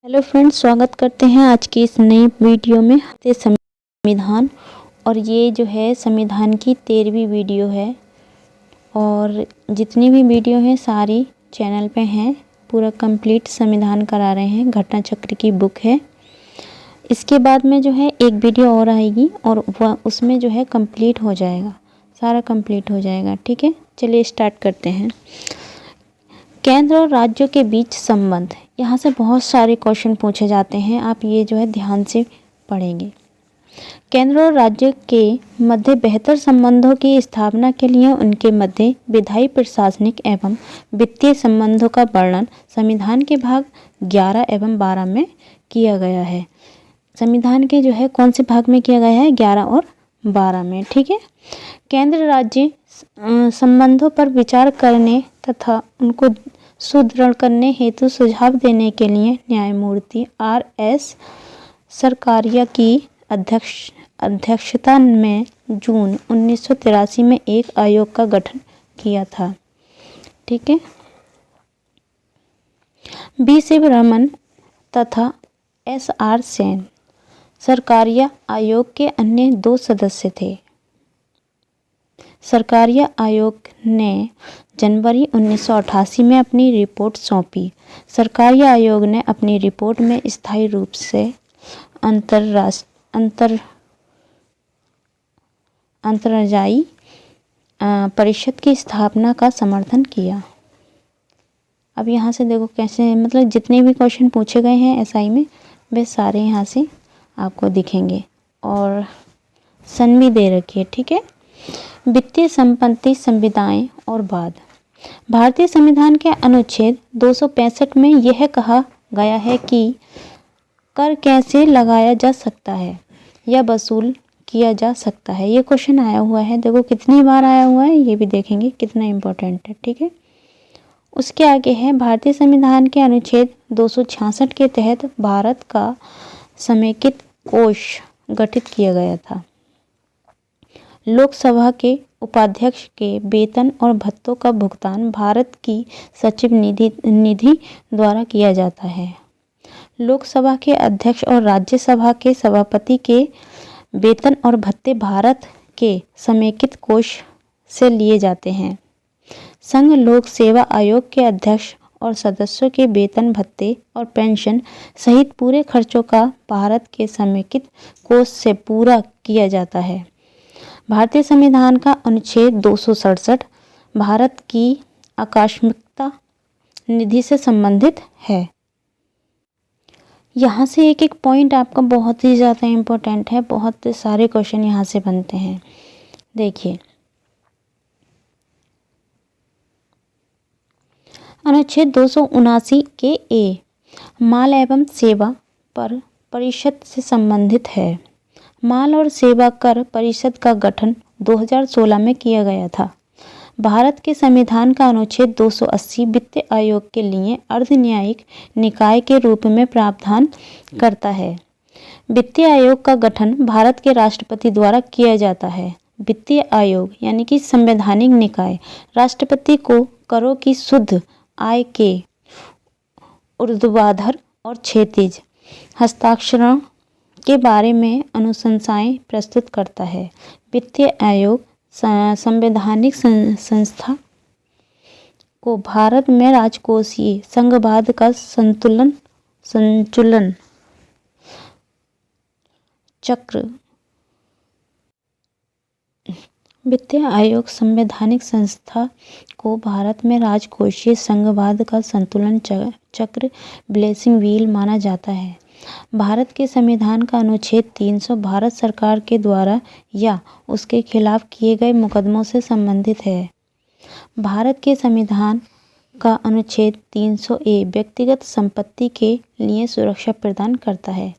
Hello friends, स्वागत करते हैं आज की इस नई वीडियो में। संविधान, और ये जो है संविधान की 13वीं वीडियो है और जितनी भी वीडियो हैं सारी चैनल पे हैं। पूरा कंप्लीट संविधान करा रहे हैं, घटना चक्र की बुक है। इसके बाद में जो है एक वीडियो और आएगी और वह उसमें जो है कंप्लीट हो जाएगा, सारा कंप्लीट हो जाएगा। ठीक है, चलिए स्टार्ट करते हैं। केंद्र और राज्यों के बीच संबंध, यहाँ से बहुत सारे क्वेश्चन पूछे जाते हैं, आप ये जो है ध्यान से पढ़ेंगे। केंद्र और राज्य के मध्य बेहतर संबंधों की स्थापना के लिए उनके मध्य विधायी, प्रशासनिक एवं वित्तीय संबंधों का वर्णन संविधान के भाग 11 एवं 12 में किया गया है। संविधान के जो है कौन से भाग में किया गया है? 11 और 12 में। ठीक है, केंद्र राज्य संबंधों पर विचार करने तथा उनको सुदृढ़ करने हेतु सुझाव देने के लिए न्यायमूर्ति R.S. सरकारिया की अध्यक्षता में जून 1983 में एक आयोग का गठन किया था। ठीक है, बी शिवरमन तथा S.R. सेन सरकारिया आयोग के अन्य 2 सदस्य थे। सरकारिया आयोग ने जनवरी 1988 में अपनी रिपोर्ट सौंपी। सरकारिया आयोग ने अपनी रिपोर्ट में स्थायी रूप से अंतरराज्यीय परिषद की स्थापना का समर्थन किया। अब यहाँ से देखो कैसे, मतलब जितने भी क्वेश्चन पूछे गए हैं एसआई में वे सारे यहाँ से आपको दिखेंगे और सन भी दे रखी है। ठीक है, वित्तीय संपत्ति संविदाएं और बाद। भारतीय संविधान के अनुच्छेद 265 में यह कहा गया है कि कर कैसे लगाया जा सकता है या वसूल किया जा सकता है। ये क्वेश्चन आया हुआ है, देखो कितनी बार आया हुआ है, ये भी देखेंगे कितना इम्पोर्टेंट है। ठीक है, उसके आगे है भारतीय संविधान के अनुच्छेद 266 के तहत भारत का समेकित कोष गठित किया गया था। लोकसभा के उपाध्यक्ष के वेतन और भत्तों का भुगतान भारत की सचिव निधि द्वारा किया जाता है। लोकसभा के अध्यक्ष और राज्यसभा के सभापति के वेतन और भत्ते भारत के समेकित कोष से लिए जाते हैं। संघ लोक सेवा आयोग के अध्यक्ष और सदस्यों के वेतन, भत्ते और पेंशन सहित पूरे खर्चों का भारत के समेकित कोष से पूरा किया जाता है। भारतीय संविधान का अनुच्छेद 267 भारत की आकस्मिकता निधि से संबंधित है। यहाँ से एक एक पॉइंट आपका बहुत ही ज़्यादा इम्पोर्टेंट है, बहुत सारे क्वेश्चन यहाँ से बनते हैं। देखिए, अनुच्छेद 279 के ए माल एवं सेवा पर परिषद से संबंधित है। माल और सेवा कर परिषद का गठन 2016 में किया गया था। भारत के संविधान का अनुच्छेद 280 वित्त आयोग के लिए अर्धन्यायिक निकाय के रूप में प्रावधान करता है। वित्तीय आयोग का गठन भारत के राष्ट्रपति द्वारा किया जाता है। वित्तीय आयोग यानी कि संवैधानिक निकाय राष्ट्रपति को करों की शुद्ध आय के ऊर्ध्वाधर और क्षैतिज हस्ताक्षरों के बारे में अनुशंसाएं प्रस्तुत करता है। वित्तीय आयोग संवैधानिक संस्था को भारत में राजकोषीय संघवाद का संचलन चक्र। वित्तीय आयोग संवैधानिक संस्था को भारत में राजकोषीय संघवाद का संतुलन चक्र ब्लेसिंग व्हील माना जाता है। भारत के संविधान का अनुच्छेद 300 भारत सरकार के द्वारा या उसके खिलाफ किए गए मुकदमों से संबंधित है। भारत के संविधान का अनुच्छेद 300 व्यक्तिगत संपत्ति के लिए सुरक्षा प्रदान करता है।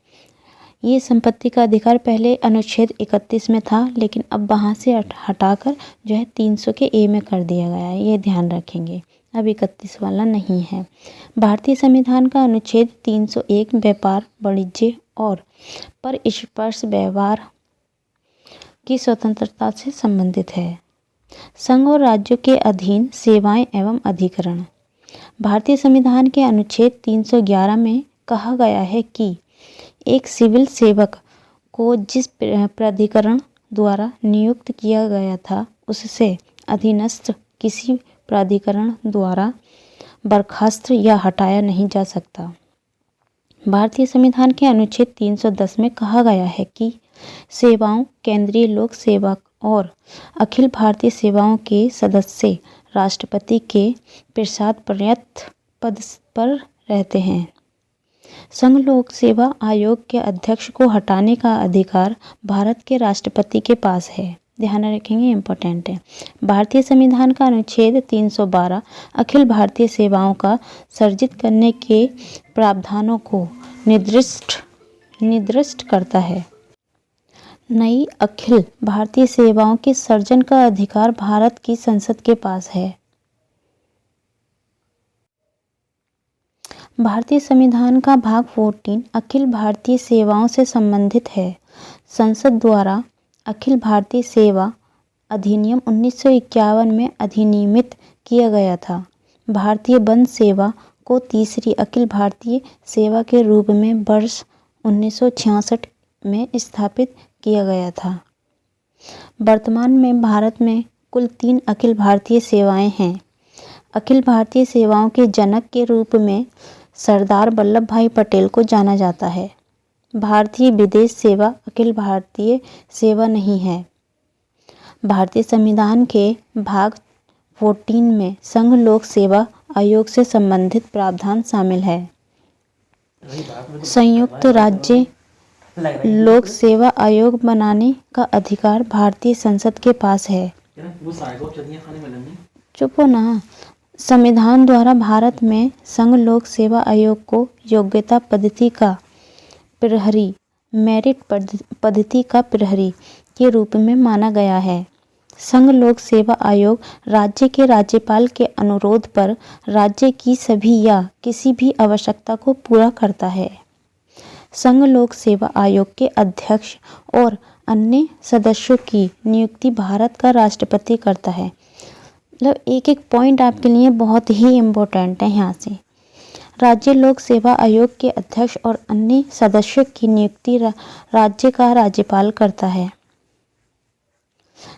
ये संपत्ति का अधिकार पहले अनुच्छेद 31 में था, लेकिन अब वहाँ से हटाकर जो है 300 के ए में कर दिया गया है, ये ध्यान रखेंगे। अब 31 वाला नहीं है। भारतीय संविधान का अनुच्छेद 301 व्यापार, वाणिज्य और परस्पर व्यवहार की स्वतंत्रता से संबंधित है। संघ और राज्यों के अधीन सेवाएं एवं अधिकरण। भारतीय संविधान के अनुच्छेद 311 में कहा गया है कि एक सिविल सेवक को जिस प्राधिकरण द्वारा नियुक्त किया गया था उससे अधीनस्थ किसी प्राधिकरण द्वारा बर्खास्त या हटाया नहीं जा सकता। भारतीय संविधान के अनुच्छेद 310 में कहा गया है कि सेवाओं, केंद्रीय लोक सेवा और अखिल भारतीय सेवाओं के सदस्य राष्ट्रपति के पश्चात पद पर रहते हैं। संघ लोक सेवा आयोग के अध्यक्ष को हटाने का अधिकार भारत के राष्ट्रपति के पास है। ध्यान रखेंगे, इम्पोर्टेंट है। भारतीय संविधान का अनुच्छेद 312 अखिल भारतीय सेवाओं का सर्जित करने के प्रावधानों को निर्दिष्ट करता है। नई अखिल भारतीय सेवाओं के सर्जन का अधिकार भारत की संसद के पास है। भारतीय संविधान का भाग 14 अखिल भारतीय सेवाओं से संबंधित है। संसद द्वारा अखिल भारतीय सेवा अधिनियम 1951 में अधिनियमित किया गया था। भारतीय वन सेवा को तीसरी अखिल भारतीय सेवा के रूप में वर्ष 1966 में स्थापित किया गया था। वर्तमान में भारत में कुल 3 अखिल भारतीय सेवाएं हैं। अखिल भारतीय सेवाओं के जनक के रूप में सरदार वल्लभ भाई पटेल को जाना जाता है। भारतीय विदेश सेवा अखिल भारतीय सेवा नहीं है। भारतीय संविधान के भाग 14 में संघ लोक सेवा आयोग से संबंधित प्रावधान शामिल है। संयुक्त राज्य लोक सेवा आयोग बनाने का अधिकार भारतीय संसद के पास है। चुप हो ना। संविधान द्वारा भारत में संघ लोक सेवा आयोग को योग्यता पद्धति का प्रहरी, मेरिट पद्धति का प्रहरी के रूप में माना गया है। संघ लोक सेवा आयोग राज्य के राज्यपाल के अनुरोध पर राज्य की सभी या किसी भी आवश्यकता को पूरा करता है। संघ लोक सेवा आयोग के अध्यक्ष और अन्य सदस्यों की नियुक्ति भारत का राष्ट्रपति करता है। मतलब एक एक पॉइंट आपके लिए बहुत ही इम्पोर्टेंट है। यहाँ से राज्य लोक सेवा आयोग के अध्यक्ष और अन्य सदस्यों की नियुक्ति राज्य का राज्यपाल करता है।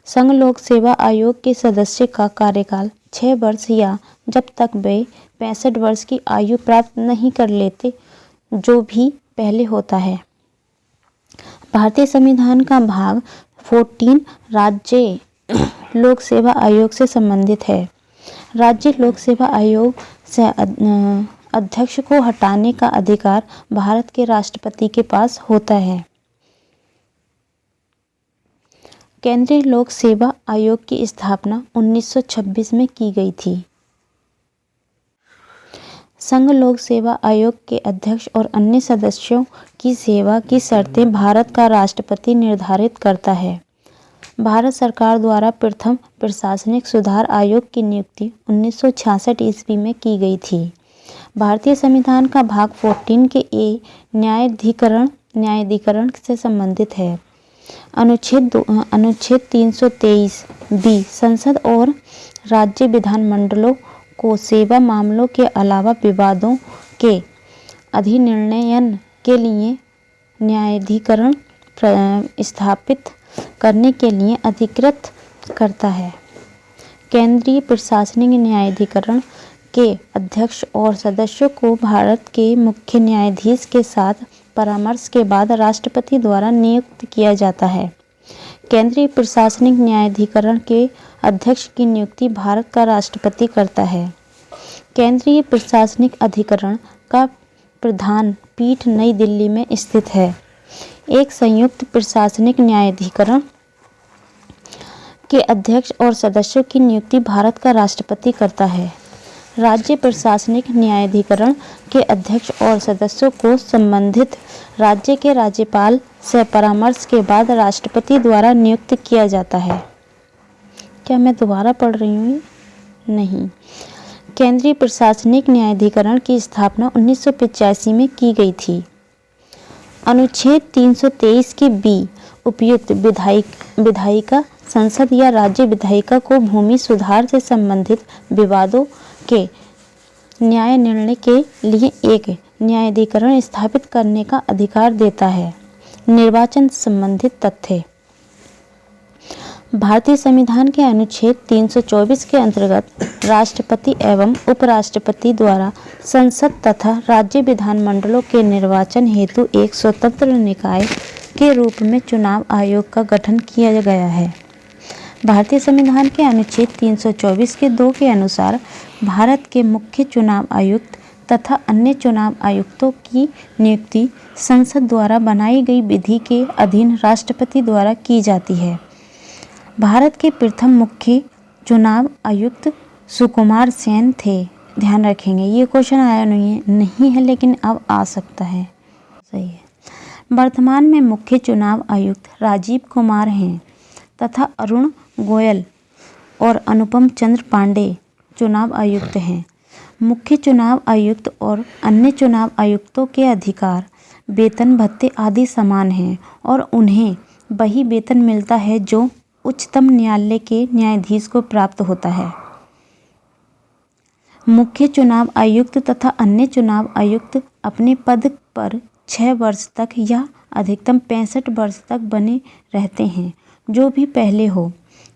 संघ लोक सेवा आयोग के सदस्य का कार्यकाल 6 वर्ष या जब तक वे 65 वर्ष की आयु प्राप्त नहीं कर लेते, जो भी पहले होता है। भारतीय संविधान का भाग 14 राज्य लोक सेवा आयोग से संबंधित है। राज्य लोक सेवा आयोग से अध्यक्ष को हटाने का अधिकार भारत के राष्ट्रपति के पास होता है। केंद्रीय लोक सेवा आयोग की स्थापना 1926 में की गई थी। संघ लोक सेवा आयोग के अध्यक्ष और अन्य सदस्यों की सेवा की शर्तें भारत का राष्ट्रपति निर्धारित करता है। भारत सरकार द्वारा प्रथम प्रशासनिक सुधार आयोग की नियुक्ति 1966 ईस्वी में की गई थी। भारतीय संविधान का भाग 14 के न्यायाधिकरण से संबंधित है। अनुच्छेद 323 बी संसद और राज्य विधानमंडलों को सेवा मामलों के अलावा विवादों के अधिनिर्णयन के लिए न्यायाधिकरण स्थापित करने के लिए अधिकृत करता है। केंद्रीय प्रशासनिक न्यायाधिकरण के अध्यक्ष और सदस्यों को भारत के मुख्य न्यायाधीश के साथ परामर्श के बाद राष्ट्रपति द्वारा नियुक्त किया जाता है। केंद्रीय प्रशासनिक न्यायाधिकरण के अध्यक्ष की नियुक्ति भारत का राष्ट्रपति करता है। केंद्रीय प्रशासनिक अधिकरण का प्रधान पीठ नई दिल्ली में स्थित है। एक संयुक्त प्रशासनिक न्यायाधिकरण के अध्यक्ष और सदस्यों की नियुक्ति भारत का राष्ट्रपति करता है। राज्य प्रशासनिक न्यायाधिकरण के अध्यक्ष और सदस्यों को संबंधित राज्य के राज्यपाल से परामर्श के बाद राष्ट्रपति द्वारा नियुक्त किया जाता है। क्या मैं दोबारा पढ़ रही हूँ? नहीं। केंद्रीय प्रशासनिक न्यायाधिकरण की स्थापना 1985 में की गई थी। अनुच्छेद 323 के बी उपयुक्त विधायिका संसद या राज्य विधायिका को भूमि सुधार से संबंधित विवादों के न्याय निर्णय के लिए एक न्यायाधिकरण स्थापित करने का अधिकार देता है। निर्वाचन संबंधित तथ्य। भारतीय संविधान के अनुच्छेद 324 के अंतर्गत राष्ट्रपति एवं उपराष्ट्रपति द्वारा संसद तथा राज्य विधानमंडलों के निर्वाचन हेतु एक स्वतंत्र निकाय के रूप में चुनाव आयोग का गठन किया गया है। भारतीय संविधान के अनुच्छेद 324 के 2 के अनुसार भारत के मुख्य चुनाव आयुक्त तथा अन्य चुनाव आयुक्तों की नियुक्ति संसद द्वारा बनाई गई विधि के अधीन राष्ट्रपति द्वारा की जाती है। भारत के प्रथम मुख्य चुनाव आयुक्त सुकुमार सेन थे। ध्यान रखेंगे, ये क्वेश्चन आया नहीं है लेकिन अब आ सकता है। सही है। वर्तमान में मुख्य चुनाव आयुक्त राजीव कुमार हैं तथा अरुण गोयल और अनुपम चंद्र पांडे चुनाव आयुक्त हैं। मुख्य चुनाव आयुक्त और अन्य चुनाव आयुक्तों के अधिकार, वेतन भत्ते आदि समान हैं और उन्हें वही वेतन मिलता है जो उच्चतम न्यायालय के न्यायाधीश को प्राप्त होता है। मुख्य चुनाव आयुक्त तथा अन्य चुनाव आयुक्त अपने पद पर 6 वर्ष तक या अधिकतम 65 वर्ष तक बने रहते हैं जो भी पहले हो,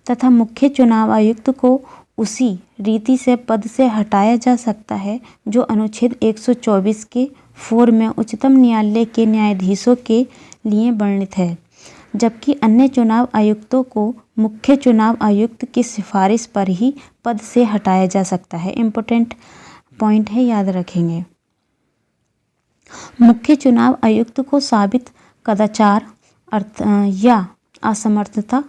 तथा मुख्य चुनाव आयुक्त को उसी रीति से पद से हटाया जा सकता है जो अनुच्छेद 124 के 4 में उच्चतम न्यायालय के न्यायाधीशों के लिए वर्णित है, जबकि अन्य चुनाव आयुक्तों को मुख्य चुनाव आयुक्त की सिफारिश पर ही पद से हटाया जा सकता है। इम्पोर्टेंट पॉइंट है, याद रखेंगे। मुख्य चुनाव आयुक्त को साबित कदाचार या असमर्थता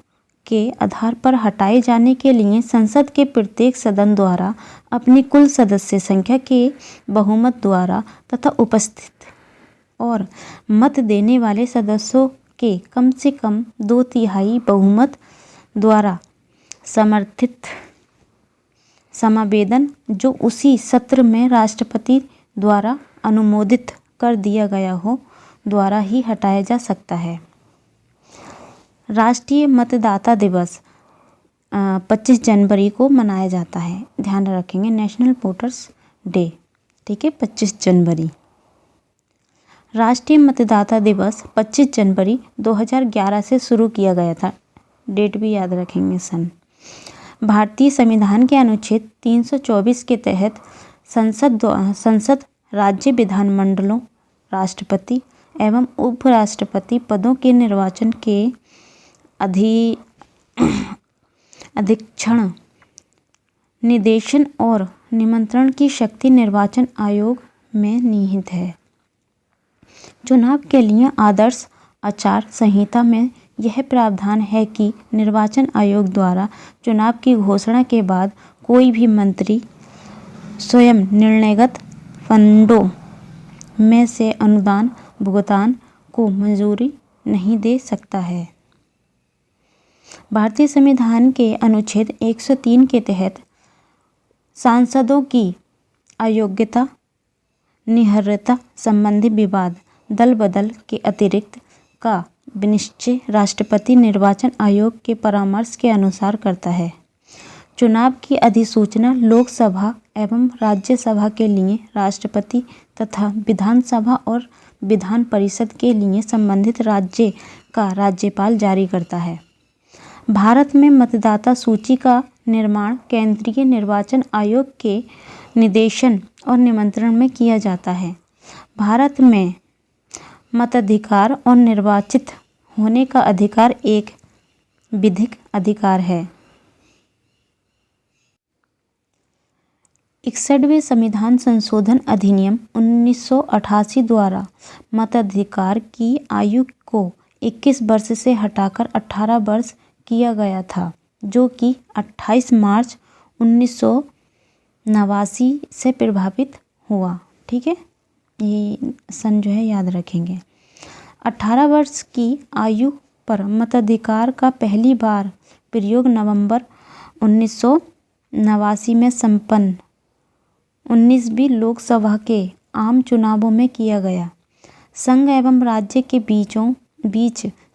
के आधार पर हटाए जाने के लिए संसद के प्रत्येक सदन द्वारा अपनी कुल सदस्य संख्या के बहुमत द्वारा तथा उपस्थित और मत देने वाले सदस्यों के कम से कम 2/3 बहुमत द्वारा समर्थित समावेदन जो उसी सत्र में राष्ट्रपति द्वारा अनुमोदित कर दिया गया हो द्वारा ही हटाया जा सकता है। राष्ट्रीय मतदाता दिवस 25 जनवरी को मनाया जाता है। ध्यान रखेंगे, नेशनल वोटर्स डे, ठीक है, 25 जनवरी। राष्ट्रीय मतदाता दिवस 25 जनवरी 2011 से शुरू किया गया था। डेट भी याद रखेंगे, सन। भारतीय संविधान के अनुच्छेद 324 के तहत संसद राज्य विधानमंडलों, राष्ट्रपति एवं उपराष्ट्रपति पदों के निर्वाचन के अधीक्षण, निर्देशन और नियंत्रण की शक्ति निर्वाचन आयोग में निहित है। चुनाव के लिए आदर्श आचार संहिता में यह प्रावधान है कि निर्वाचन आयोग द्वारा चुनाव की घोषणा के बाद कोई भी मंत्री स्वयं निर्णयगत फंडों में से अनुदान भुगतान को मंजूरी नहीं दे सकता है। भारतीय संविधान के अनुच्छेद 103 के तहत सांसदों की अयोग्यता, निहर्यता संबंधी विवाद दल बदल के अतिरिक्त का विनिश्चय राष्ट्रपति निर्वाचन आयोग के परामर्श के अनुसार करता है। चुनाव की अधिसूचना लोकसभा एवं राज्यसभा के लिए राष्ट्रपति तथा विधानसभा और विधान परिषद के लिए संबंधित राज्य का राज्यपाल जारी करता है। भारत में मतदाता सूची का निर्माण केंद्रीय निर्वाचन आयोग के निर्देशन और नियंत्रण में किया जाता है। भारत में मताधिकार और निर्वाचित होने का अधिकार एक विधिक अधिकार है। 61वें संविधान संशोधन अधिनियम 1988 द्वारा मताधिकार की आयु को 21 वर्ष से हटाकर 18 वर्ष किया गया था, जो कि 28 मार्च 1989 से प्रभावित हुआ। ठीक है, ये सन जो है याद रखेंगे। 18 वर्ष की आयु पर मताधिकार का पहली बार प्रयोग नवंबर 1989 में संपन्न 19वीं लोकसभा के आम चुनावों में किया गया। संघ एवं राज्य के बीच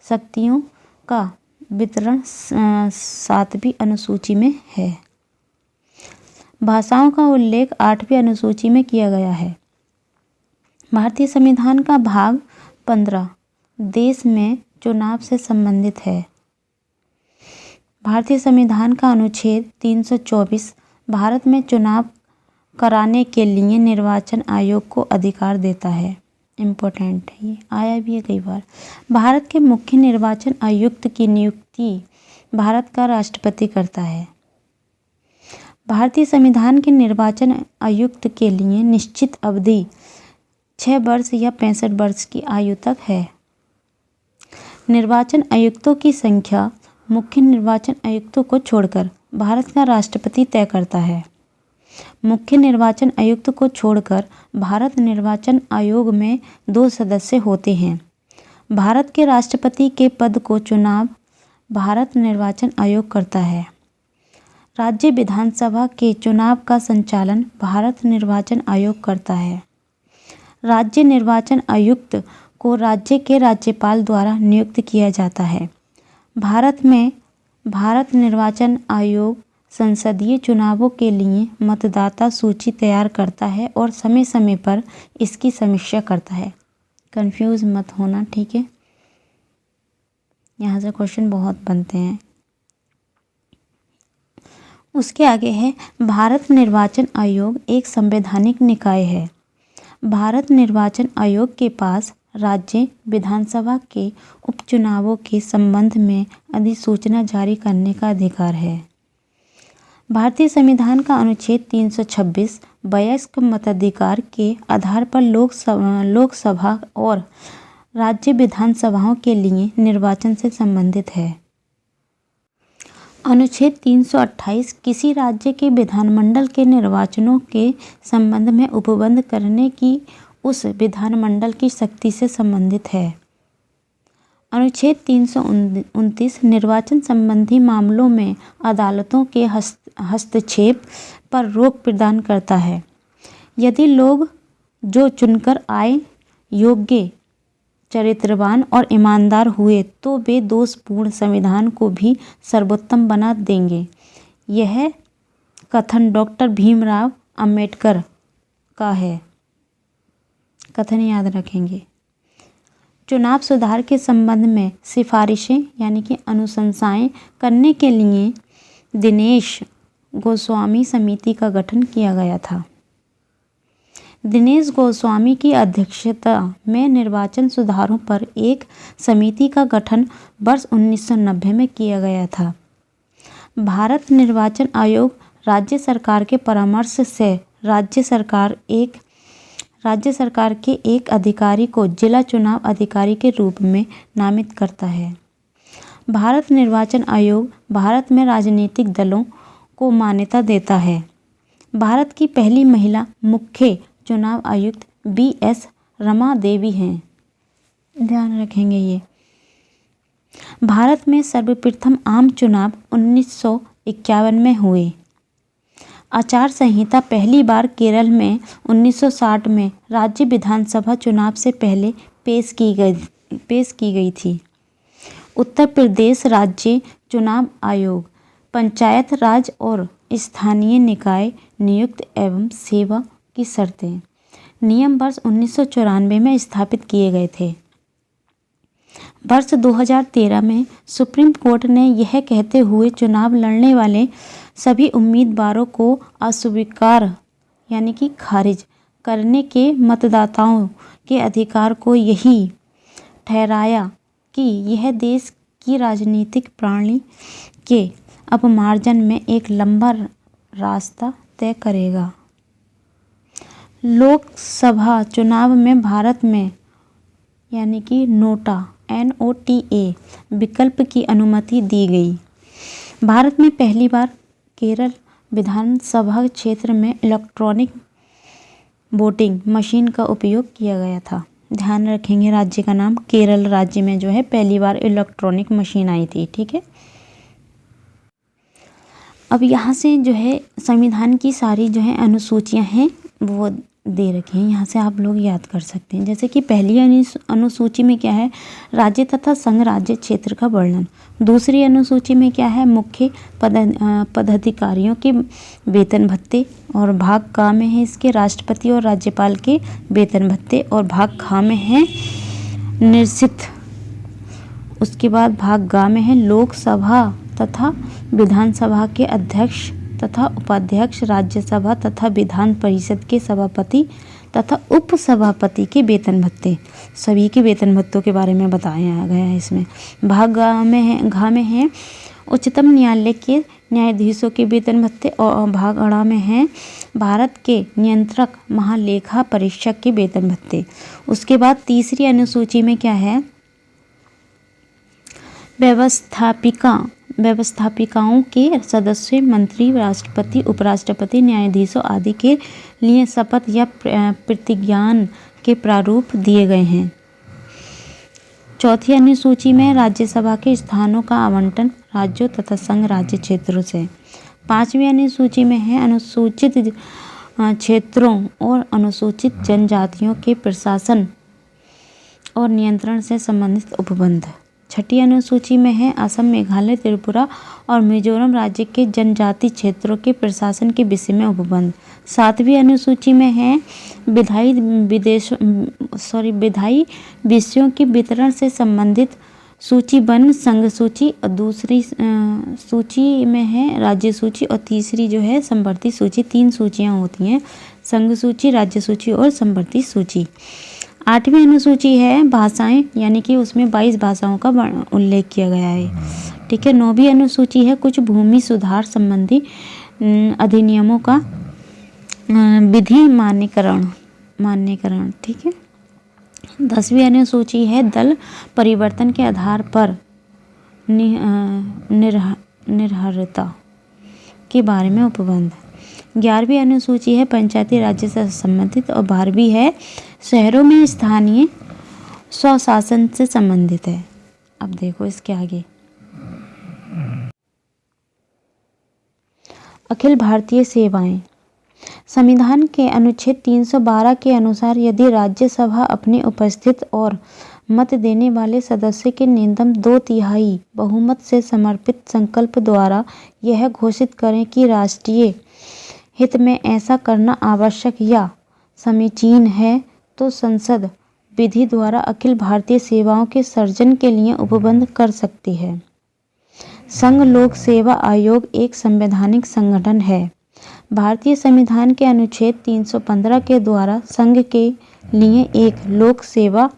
शक्तियों का वितरण 7वीं अनुसूची में है। भाषाओं का उल्लेख 8वीं अनुसूची में किया गया है। भारतीय संविधान का भाग 15 देश में चुनाव से संबंधित है। भारतीय संविधान का अनुच्छेद 324 भारत में चुनाव कराने के लिए निर्वाचन आयोग को अधिकार देता है। इम्पोर्टेंट है, ये आया भी है कई बार। भारत के मुख्य निर्वाचन आयुक्त की नियुक्ति भारत का राष्ट्रपति करता है। भारतीय संविधान के निर्वाचन आयुक्त के लिए निश्चित अवधि 6 वर्ष या 65 वर्ष की आयु तक है। निर्वाचन आयुक्तों की संख्या मुख्य निर्वाचन आयुक्तों को छोड़कर भारत का राष्ट्रपति तय करता है। मुख्य निर्वाचन आयुक्त को छोड़कर भारत निर्वाचन आयोग में 2 सदस्य होते हैं। भारत के राष्ट्रपति के पद को चुनाव भारत निर्वाचन आयोग करता है। राज्य विधानसभा के चुनाव का संचालन भारत निर्वाचन आयोग करता है। राज्य निर्वाचन आयुक्त को राज्य के राज्यपाल द्वारा नियुक्त किया जाता है। भारत में भारत निर्वाचन आयोग संसदीय चुनावों के लिए मतदाता सूची तैयार करता है और समय समय पर इसकी समीक्षा करता है। कंफ्यूज मत होना, ठीक है। यहाँ से क्वेश्चन बहुत बनते हैं। उसके आगे है भारत निर्वाचन आयोग एक संवैधानिक निकाय है। भारत निर्वाचन आयोग के पास राज्य विधानसभा के उपचुनावों के संबंध में अधिसूचना जारी करने का अधिकार है। भारतीय संविधान का अनुच्छेद 326 वयस्क मताधिकार के आधार पर लोकसभा और राज्य विधानसभाओं के लिए निर्वाचन से संबंधित है। अनुच्छेद 328 किसी राज्य के विधानमंडल के निर्वाचनों के संबंध में उपबंध करने की उस विधानमंडल की शक्ति से संबंधित है। अनुच्छेद 329 निर्वाचन संबंधी मामलों में अदालतों के हस्तक्षेप पर रोक प्रदान करता है। यदि लोग जो चुनकर आए योग्य, चरित्रवान और ईमानदार हुए तो वे दोषपूर्ण संविधान को भी सर्वोत्तम बना देंगे। यह कथन डॉक्टर भीमराव अंबेडकर का है। कथन याद रखेंगे। चुनाव सुधार के संबंध में सिफारिशें यानी कि अनुशंसाएं करने के लिए दिनेश गोस्वामी समिति का गठन किया गया था। दिनेश गोस्वामी की अध्यक्षता में निर्वाचन सुधारों पर एक समिति का गठन वर्ष 1990 में किया गया था। भारत निर्वाचन आयोग राज्य सरकार के परामर्श से राज्य सरकार के एक अधिकारी को जिला चुनाव अधिकारी के रूप में नामित करता है। भारत निर्वाचन आयोग भारत में राजनीतिक दलों को मान्यता देता है। भारत की पहली महिला मुख्य चुनाव आयुक्त BS रमा देवी हैं। ध्यान रखेंगे ये। भारत में सर्वप्रथम आम चुनाव 1951 में हुए। आचार संहिता पहली बार केरल में 1960 में राज्य विधानसभा चुनाव से पहले पेश की गई थी। उत्तर प्रदेश राज्य चुनाव आयोग पंचायत राज और स्थानीय निकाय नियुक्त एवं सेवा की शर्तें नियम वर्ष 1994 में स्थापित किए गए थे। वर्ष 2013 में सुप्रीम कोर्ट ने यह कहते हुए चुनाव लड़ने वाले सभी उम्मीदवारों को अस्वीकार यानी कि खारिज करने के मतदाताओं के अधिकार को यही ठहराया कि यह देश की राजनीतिक प्रणाली के अपमार्जन में एक लंबा रास्ता तय करेगा। लोकसभा चुनाव में भारत में यानी कि NOTA विकल्प की अनुमति दी गई। भारत में पहली बार केरल विधानसभा क्षेत्र में इलेक्ट्रॉनिक वोटिंग मशीन का उपयोग किया गया था। ध्यान रखेंगे राज्य का नाम केरल राज्य में जो है पहली बार इलेक्ट्रॉनिक मशीन आई थी। ठीक है। अब यहाँ से जो है संविधान की सारी जो है अनुसूचियाँ हैं वो दे रखे हैं, यहाँ से आप लोग याद कर सकते हैं। जैसे कि पहली अनुसूची में क्या है, राज्य तथा संघ राज्य क्षेत्र का वर्णन। दूसरी अनुसूची में क्या है, मुख्य पदाधिकारियों के वेतन भत्ते। और भाग क में है इसके राष्ट्रपति और राज्यपाल के वेतन भत्ते। और भाग ख में है निश्चित। उसके बाद भाग ग में है लोकसभा तथा विधानसभा के अध्यक्ष तथा उपाध्यक्ष, राज्यसभा तथा विधान परिषद के सभापति तथा उपसभापति के वेतन भत्ते। सभी के वेतन भत्तों के बारे में बताया गया है इसमें। भाग घ में है उच्चतम न्यायालय के न्यायाधीशों के वेतन भत्ते। और भाग अ में है भारत के नियंत्रक महालेखा परीक्षक के वेतन भत्ते। उसके बाद तीसरी अनुसूची में क्या है, व्यवस्थापिकाओं के सदस्य, मंत्री, राष्ट्रपति, उपराष्ट्रपति, न्यायाधीशों आदि के लिए शपथ या प्रतिज्ञान के प्रारूप दिए गए हैं। चौथी अनुसूची में राज्यसभा के स्थानों का आवंटन राज्यों तथा संघ राज्य क्षेत्रों से। पांचवी अनुसूची में है अनुसूचित क्षेत्रों और अनुसूचित जनजातियों के प्रशासन और नियंत्रण से संबंधित उपबंध। छठी अनुसूची में है असम, मेघालय, त्रिपुरा और मिजोरम राज्य के जनजाति क्षेत्रों के प्रशासन के विषय में उपबंध। सातवीं अनुसूची में है विधायी विषयों के वितरण से संबंधित सूची वन संघ सूची। और दूसरी सूची में है राज्य सूची। और तीसरी जो है संवर्ती सूची। 3 सूचियाँ होती हैं, संघ सूची, राज्य सूची और संवर्ती सूची। आठवीं अनुसूची है भाषाएं, यानी कि उसमें 22 भाषाओं का उल्लेख किया गया है। ठीक है। 9वीं अनुसूची है कुछ भूमि सुधार संबंधी अधिनियमों का विधि मान्यकरण। ठीक है। 10वीं अनुसूची है दल परिवर्तन के आधार पर निर्भरता के बारे में उपबंध। 11वीं अनुसूची है पंचायती राज्य से संबंधित। और 12वीं है शहरों में स्थानीय स्वशासन से संबंधित है। अब देखो इसके आगे, अखिल भारतीय सेवाएं। संविधान के अनुच्छेद 312 के अनुसार यदि राज्यसभा अपने उपस्थित और मत देने वाले सदस्य के न्यूनतम 2/3 बहुमत से समर्पित संकल्प द्वारा यह घोषित करें कि राष्ट्रीय हित में ऐसा करना आवश्यक या समीचीन है, तो संसद विधि द्वारा अखिल भारतीय सेवाओं के सृजन के लिए उपबंध कर सकती है। संघ लोक सेवा आयोग एक संवैधानिक संगठन है। भारतीय संविधान के अनुच्छेद 315 के द्वारा संघ के लिए एक लोक सेवा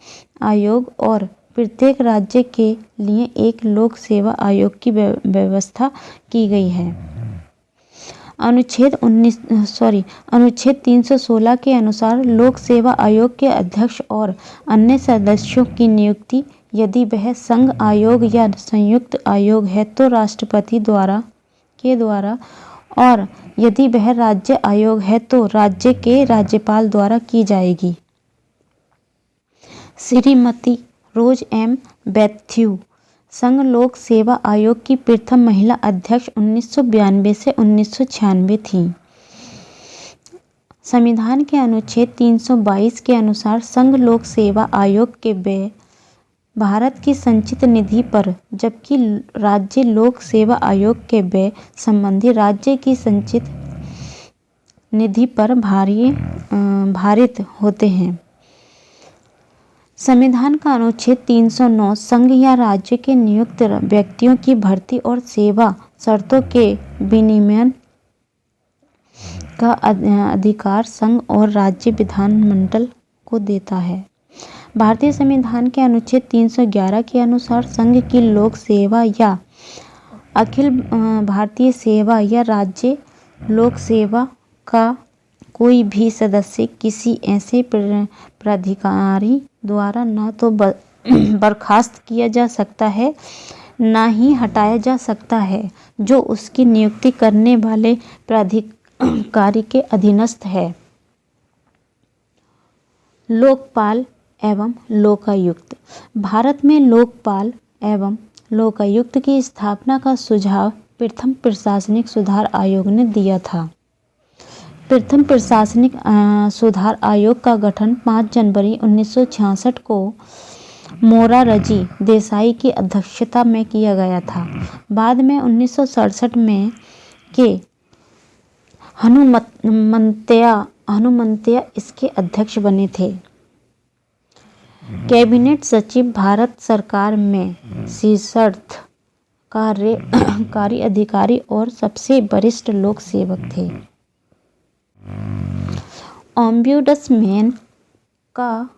आयोग और प्रत्येक राज्य के लिए एक लोक सेवा आयोग की व्यवस्था की गई है। अनुच्छेद 316 के अनुसार लोक सेवा आयोग के अध्यक्ष और अन्य सदस्यों की नियुक्ति यदि वह संघ आयोग या संयुक्त आयोग है तो राष्ट्रपति द्वारा और यदि वह राज्य आयोग है तो राज्य के राज्यपाल द्वारा की जाएगी। श्रीमती रोज एम मैथ्यू संघ लोक सेवा आयोग की प्रथम महिला अध्यक्ष 1992 से 1996 थीं। संविधान के अनुच्छेद 322 के अनुसार संघ लोक सेवा आयोग के व्यय भारत की संचित निधि पर, जबकि राज्य लोक सेवा आयोग के व्यय संबंधी राज्य की संचित निधि पर भारित होते हैं। संविधान का अनुच्छेद 309 संघ या राज्य के नियुक्त व्यक्तियों की भर्ती और सेवा शर्तों के विनियमन का अधिकार संघ और राज्य विधानमंडल को देता है। भारतीय संविधान के अनुच्छेद 311 के अनुसार संघ की लोक सेवा या अखिल भारतीय सेवा या राज्य लोक सेवा का कोई भी सदस्य किसी ऐसे प्राधिकारी द्वारा न तो बर्खास्त किया जा सकता है न ही हटाया जा सकता है जो उसकी नियुक्ति करने वाले प्राधिकारी के अधीनस्थ है। लोकपाल एवं लोकायुक्त। भारत में लोकपाल एवं लोकायुक्त की स्थापना का सुझाव प्रथम प्रशासनिक सुधार आयोग ने दिया था। प्रथम प्रशासनिक सुधार आयोग का गठन 5 जनवरी 1966 को मोरारजी देसाई की अध्यक्षता में किया गया था। बाद में 1967 में के हनुमंतया इसके अध्यक्ष बने थे। कैबिनेट सचिव भारत सरकार में शीर्षस्थ कार्यकारी अधिकारी और सबसे वरिष्ठ लोक सेवक थे। ओम्बुड्समैन का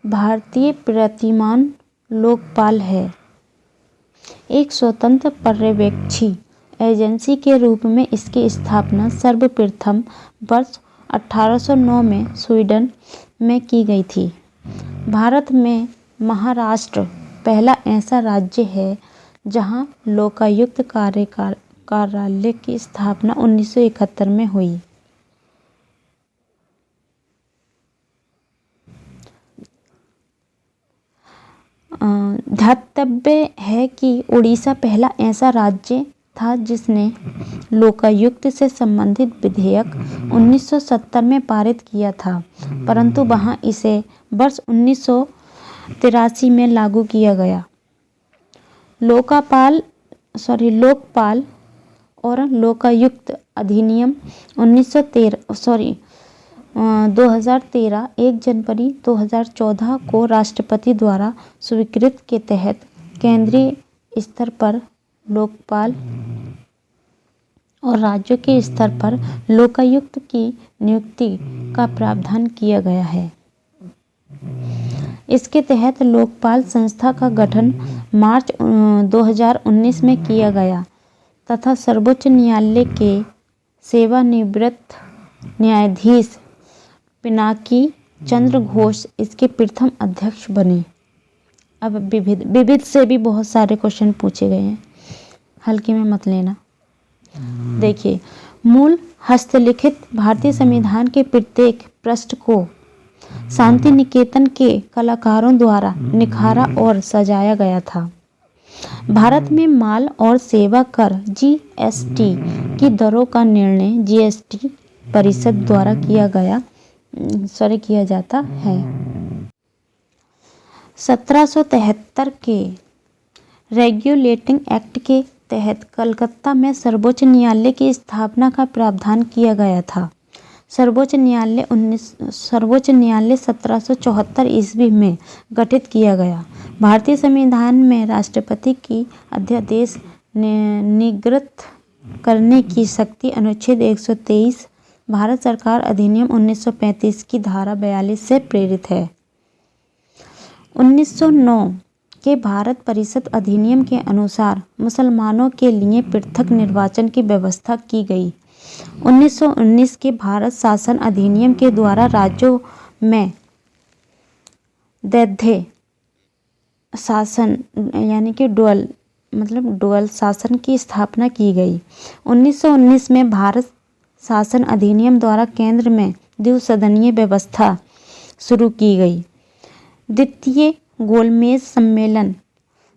भारतीय प्रतिमान लोकपाल है, एक स्वतंत्र पर्यवेक्षी एजेंसी के रूप में इसकी स्थापना सर्वप्रथम वर्ष 1809 में स्वीडन में की गई थी। भारत में महाराष्ट्र पहला ऐसा राज्य है जहां लोकायुक्त कार्यालय की स्थापना 1971 में हुई। ध्यातव्य है कि उड़ीसा पहला ऐसा राज्य था जिसने लोकायुक्त से संबंधित विधेयक 1970 में पारित किया था, परंतु वहां इसे वर्ष 1983 में लागू किया गया। लोकपाल और लोकायुक्त अधिनियम 2013 1 जनवरी 2014 को राष्ट्रपति द्वारा स्वीकृत के तहत केंद्रीय स्तर पर लोकपाल और राज्यों के स्तर पर लोकायुक्त की नियुक्ति का प्रावधान किया गया है। इसके तहत लोकपाल संस्था का गठन मार्च 2019 में किया गया तथा सर्वोच्च न्यायालय के सेवानिवृत्त न्यायाधीश पिनाकी चंद्र घोष इसके प्रथम अध्यक्ष बने। अब विविध से भी बहुत सारे क्वेश्चन पूछे गए हैं, हल्के में मत लेना। देखिए, मूल हस्तलिखित भारतीय संविधान के प्रत्येक पृष्ठ को शांति निकेतन के कलाकारों द्वारा निखारा और सजाया गया था। भारत में माल और सेवा कर जीएसटी की दरों का निर्णय जीएसटी परिषद द्वारा किया जाता है। 1773 के रेगुलेटिंग एक्ट के तहत कलकत्ता में सर्वोच्च न्यायालय की स्थापना का प्रावधान किया गया था। सर्वोच्च न्यायालय 1774 ईस्वी में गठित किया गया। भारतीय संविधान में राष्ट्रपति की अध्यादेश निर्गत करने की शक्ति अनुच्छेद 123 भारत सरकार अधिनियम 1935 की धारा 42 से प्रेरित है। 1909 के भारत परिषद अधिनियम के अनुसार मुसलमानों के लिए पृथक निर्वाचन की व्यवस्था की गई। 1919 के भारत शासन अधिनियम के द्वारा राज्यों में द्वैध शासन यानी कि डुअल शासन की स्थापना की गई। 1919 में भारत शासन अधिनियम द्वारा केंद्र में द्विसदनीय व्यवस्था शुरू की गई। द्वितीय गोलमेज सम्मेलन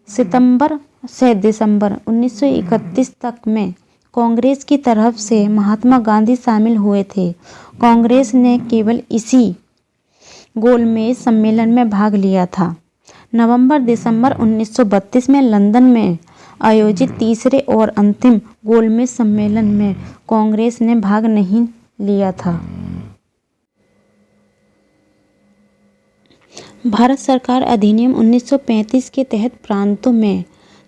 सितंबर से दिसंबर 1931 तक में कांग्रेस की तरफ से महात्मा गांधी शामिल हुए थे। कांग्रेस ने केवल इसी गोलमेज सम्मेलन में भाग लिया था। नवंबर-दिसंबर 1932 में लंदन में आयोजित तीसरे और अंतिम गोलमेज सम्मेलन में कांग्रेस ने भाग नहीं लिया था। भारत सरकार अधिनियम 1935 के तहत प्रांतों में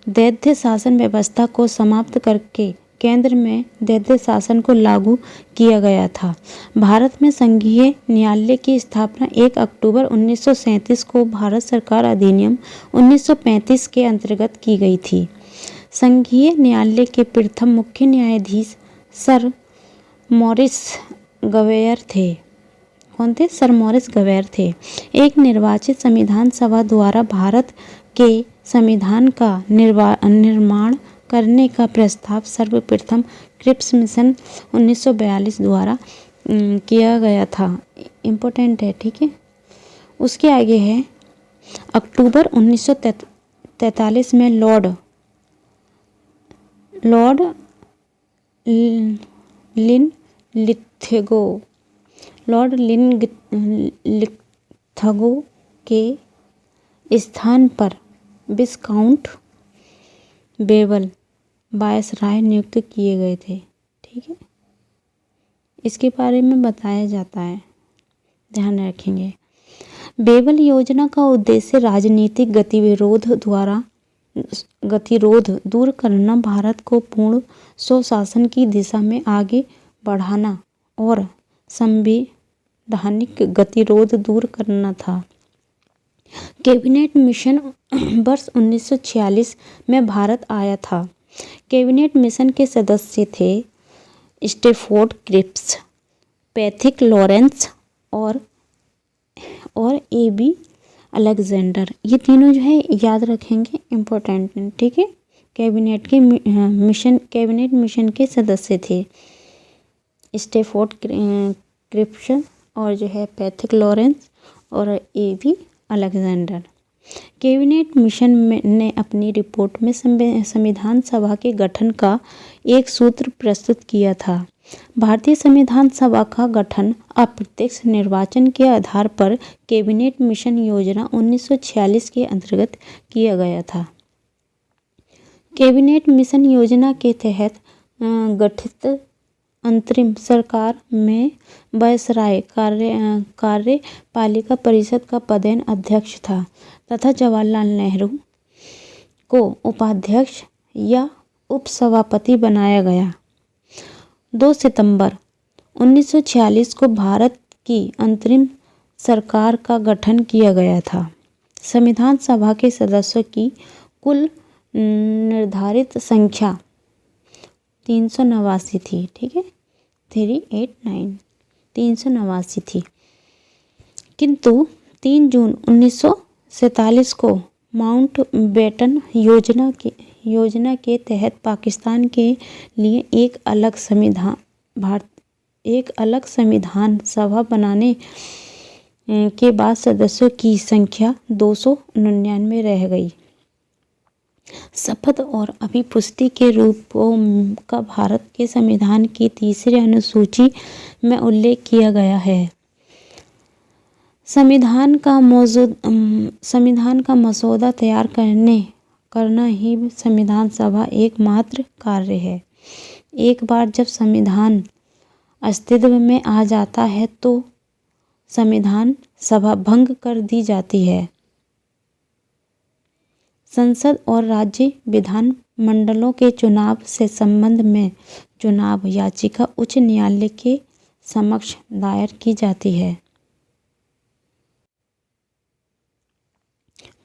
द्वैध शासन व्यवस्था को समाप्त करके केंद्र में द्वैध शासन को लागू किया गया था। भारत में संघीय न्यायालय की स्थापना 1 अक्टूबर 1937 को भारत सरकार अधिनियम 1935 के अंतर्गत की गई थी। संघीय न्यायालय के प्रथम मुख्य न्यायाधीश सर मॉरिस गवेयर थे। कौन थे? सर मॉरिस गवेयर थे। एक निर्वाचित संविधान सभा द्वारा भारत के संविधान का निर्माण करने का प्रस्ताव सर्वप्रथम क्रिप्स मिशन 1942 द्वारा किया गया था। इम्पोर्टेंट है, ठीक है। उसके आगे है अक्टूबर 1943 में लॉर्ड लिथगो के स्थान पर विस्काउंट बेवल वायसराय नियुक्त किए गए थे। ठीक है, इसके बारे में बताया जाता है, ध्यान रखेंगे। बेवल योजना का उद्देश्य राजनीतिक गतिरोध दूर करना, भारत को पूर्ण स्वशासन की दिशा में आगे बढ़ाना और संवैधानिक गतिरोध दूर करना था। कैबिनेट मिशन वर्ष 1946 में भारत आया था। कैबिनेट मिशन के सदस्य थे स्टैफोर्ड क्रिप्स, पैथिक लॉरेंस और ए.बी. अलेक्जेंडर। ये तीनों जो है याद रखेंगे, इम्पोर्टेंट हैं। ठीक है, कैबिनेट मिशन के सदस्य थे स्टैफोर्ड क्रिप्स और जो है पैथिक लॉरेंस और ए.बी. अलेक्जेंडर। कैबिनेट मिशन ने अपनी रिपोर्ट में संविधान सभा के गठन का एक सूत्र प्रस्तुत किया था। भारतीय संविधान सभा का गठन अप्रत्यक्ष निर्वाचन के आधार पर कैबिनेट मिशन योजना 1946 के अंतर्गत किया गया था। कैबिनेट मिशन योजना के तहत गठित अंतरिम सरकार में वायसराय कार्यपालिका परिषद का पदेन अध्यक्ष था तथा जवाहरलाल नेहरू को उपाध्यक्ष या उपसभापति बनाया गया। 2 सितंबर 1946 को भारत की अंतरिम सरकार का गठन किया गया था। संविधान सभा के सदस्यों की कुल निर्धारित संख्या 389 थी। ठीक है, 389 थी, किंतु 3 जून 1947 को माउंटबेटन योजना के तहत पाकिस्तान के लिए एक अलग संविधान सभा बनाने के बाद सदस्यों की संख्या 299 रह गई। शपथ और अभिपुष्टि के रूपों का भारत के संविधान की तीसरी अनुसूची में उल्लेख किया गया है। संविधान का मसौदा तैयार करना ही संविधान सभा एकमात्र कार्य है। एक बार जब संविधान अस्तित्व में आ जाता है तो संविधान सभा भंग कर दी जाती है। संसद और राज्य विधान मंडलों के चुनाव से संबंध में चुनाव याचिका उच्च न्यायालय के समक्ष दायर की जाती है।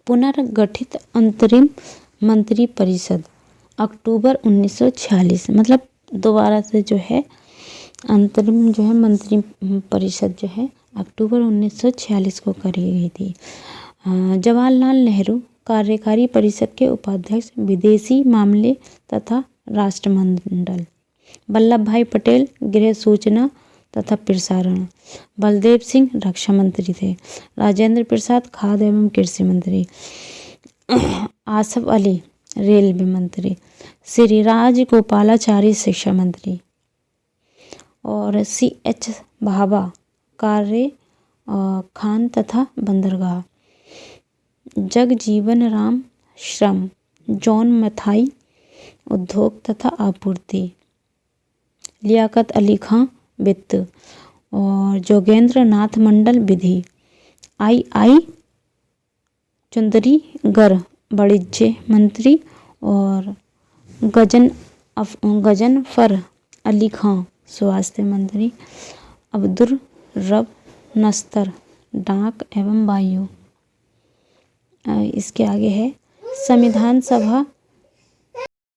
पुनर्गठित अंतरिम मंत्रिपरिषद अक्टूबर 1946, मतलब दोबारा से जो है अंतरिम जो है मंत्रिपरिषद जो है अक्टूबर 1946 को करी गई थी। जवाहरलाल नेहरू कार्यकारी परिषद के उपाध्यक्ष, विदेशी मामले तथा राष्ट्रमंडल। वल्लभ भाई पटेल गृह सूचना तथा प्रसारण। बलदेव सिंह रक्षा मंत्री थे। राजेंद्र प्रसाद खाद्य एवं कृषि मंत्री। आसफ अली रेलवे मंत्री। श्री राजगोपालाचारी शिक्षा मंत्री और C.H. भाभा कार्य खान तथा बंदरगाह। जगजीवन राम श्रम। जॉन मथाई उद्योग तथा आपूर्ति। लियाकत अली खां वित्त और जोगेंद्र नाथ मंडल विधि। I. चुंदरीगर वाणिज्य मंत्री और गजनफर अली खां स्वास्थ्य मंत्री। अब्दुल रब नस्तर डाक एवं वायु। इसके आगे है संविधान सभा